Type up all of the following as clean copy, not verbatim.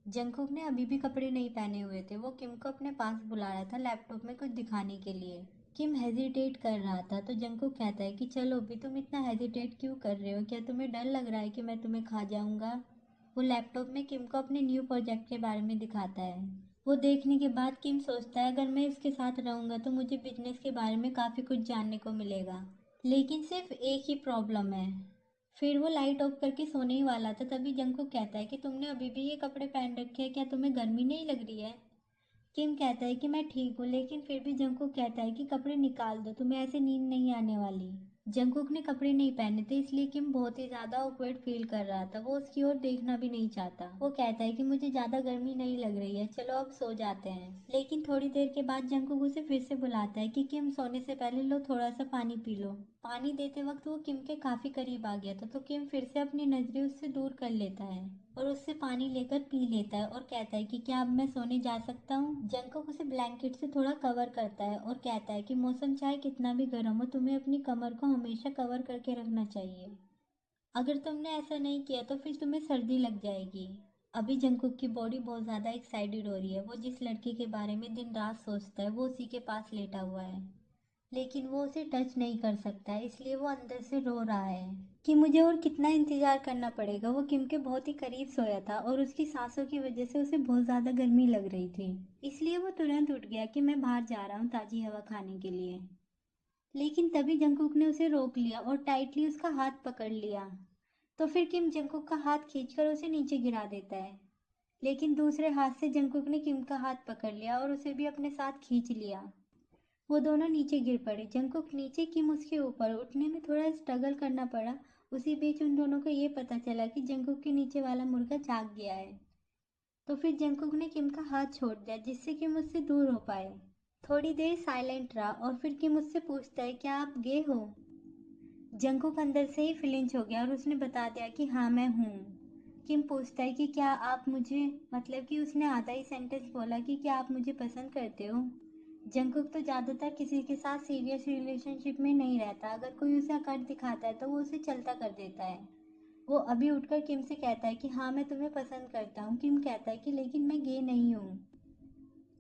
Jungkook ने अभी भी कपड़े नहीं पहने हुए थे। वो किम को अपने पास बुला रहा था लैपटॉप में कुछ दिखाने के लिए। किम हेजिटेट कर रहा था तो जंगकुक कहता है कि चलो भी, तुम इतना हेजिटेट क्यों कर रहे हो? क्या तुम्हें डर लग रहा है कि मैं तुम्हें खा जाऊंगा? वो लैपटॉप में किम को अपने न्यू प्रोजेक्ट के बारे में दिखाता है। वो देखने के बाद किम सोचता है अगर मैं इसके साथ रहूंगा तो मुझे बिजनेस के बारे में काफ़ी कुछ जानने को मिलेगा। लेकिन सिर्फ एक ही प्रॉब्लम है। फिर वो लाइट ऑफ करके सोने ही वाला था, तभी जंगकुक कहता है कि तुमने अभी भी ये कपड़े पहन रखे हैं, क्या तुम्हें गर्मी नहीं लग रही है? किम कहता है कि मैं ठीक हूँ, लेकिन फिर भी जंगकुक कहता है कि कपड़े निकाल दो, तुम्हें ऐसे नींद नहीं आने वाली। जंगकुक ने कपड़े नहीं पहने थे, इसलिए किम बहुत ही ज्यादा ऑकवर्ड फील कर रहा था। वो उसकी ओर देखना भी नहीं चाहता। वो कहता है कि मुझे ज्यादा गर्मी नहीं लग रही है, चलो अब सो जाते हैं। लेकिन थोड़ी देर के बाद जंगकुक उसे फिर से बुलाता है कि किम, सोने से पहले लो थोड़ा सा पानी पी लो। पानी देते वक्त वो किम के काफी करीब आ गया था, तो किम फिर से अपनी नजरें उससे दूर कर लेता है और उससे पानी लेकर पी लेता है और कहता है कि क्या अब मैं सोने जा सकता हूँ? जंगकुक उसे ब्लैंकेट से थोड़ा कवर करता है और कहता है कि मौसम चाहे कितना भी गर्म हो, तुम्हें अपनी कमर को हमेशा कवर करके रखना चाहिए। अगर तुमने ऐसा नहीं किया तो फिर तुम्हें सर्दी लग जाएगी। अभी जंगकुक की बॉडी बहुत ज़्यादा एक्साइटेड हो रही है। वो जिस लड़की के बारे में दिन रात सोचता है वो उसी के पास लेटा हुआ है, लेकिन वो उसे टच नहीं कर सकता है, इसलिए वो अंदर से रो रहा है कि मुझे और कितना इंतजार करना पड़ेगा। वो किम के बहुत ही करीब सोया था और उसकी सांसों की वजह से उसे बहुत ज़्यादा गर्मी लग रही थी, इसलिए वो तुरंत उठ गया कि मैं बाहर जा रहा हूँ ताज़ी हवा खाने के लिए। लेकिन तभी जंगकुक ने उसे रोक लिया और टाइटली उसका हाथ पकड़ लिया। तो फिर किम जंगकुक का हाथ खींचकर उसे नीचे गिरा देता है, लेकिन दूसरे हाथ से जंगकुक ने किम का हाथ पकड़ लिया और उसे भी अपने साथ खींच लिया। वो दोनों नीचे गिर पड़े, जंगकुक नीचे, किम उसके ऊपर। उठने में थोड़ा स्ट्रगल करना पड़ा। उसी बीच उन दोनों को ये पता चला कि जंगकुक के नीचे वाला मुर्गा जाग गया है। तो फिर जंगकुक ने किम का हाथ छोड़ दिया जिससे किम उससे दूर हो पाए। थोड़ी देर साइलेंट रहा और फिर किम उससे पूछता है क्या आप गे हो? जंगकुक अंदर से ही फ्लिंच हो गया और उसने बता दिया कि हाँ मैं हूँ। किम पूछता है कि क्या आप मुझे, मतलब कि उसने आधा ही सेंटेंस बोला कि क्या आप मुझे पसंद करते हो? जंगकुक तो ज़्यादातर किसी के साथ सीरियस रिलेशनशिप में नहीं रहता। अगर कोई उसे अकड़ दिखाता है तो वो उसे चलता कर देता है। वो अभी उठकर किम से कहता है कि हाँ मैं तुम्हें पसंद करता हूँ। किम कहता है कि लेकिन मैं गे नहीं हूँ।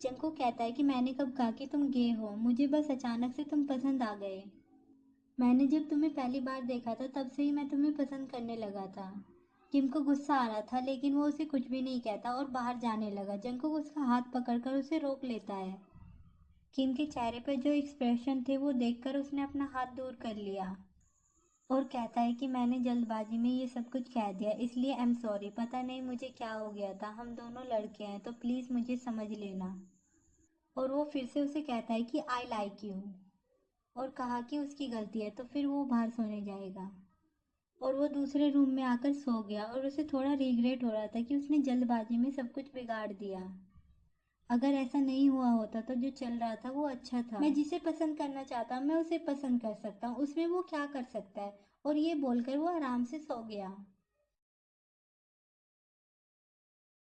जंगकुक कहता है कि मैंने कब कहा कि तुम गे हो? मुझे बस अचानक से तुम पसंद आ गए। मैंने जब तुम्हें पहली बार देखा था तब से ही मैं तुम्हें पसंद करने लगा था। किम को गुस्सा आ रहा था, लेकिन वो उसे कुछ भी नहीं कहता और बाहर जाने लगा। जंगकुक उसका हाथ पकड़कर उसे रोक लेता है। किम के चेहरे पर जो एक्सप्रेशन थे वो देखकर उसने अपना हाथ दूर कर लिया और कहता है कि मैंने जल्दबाजी में ये सब कुछ कह दिया, इसलिए आई एम सॉरी। पता नहीं मुझे क्या हो गया था, हम दोनों लड़के हैं तो प्लीज़ मुझे समझ लेना। और वो फिर से उसे कहता है कि आई लाइक यू और कहा कि उसकी गलती है, तो फिर वो बाहर सोने जाएगा। और वो दूसरे रूम में आकर सो गया और उसे थोड़ा रिग्रेट हो रहा था कि उसने जल्दबाजी में सब कुछ बिगाड़ दिया। अगर ऐसा नहीं हुआ होता तो जो चल रहा था वो अच्छा था। मैं जिसे पसंद करना चाहता हूँ मैं उसे पसंद कर सकता हूँ, उसमें वो क्या कर सकता है? और ये बोलकर वो आराम से सो गया।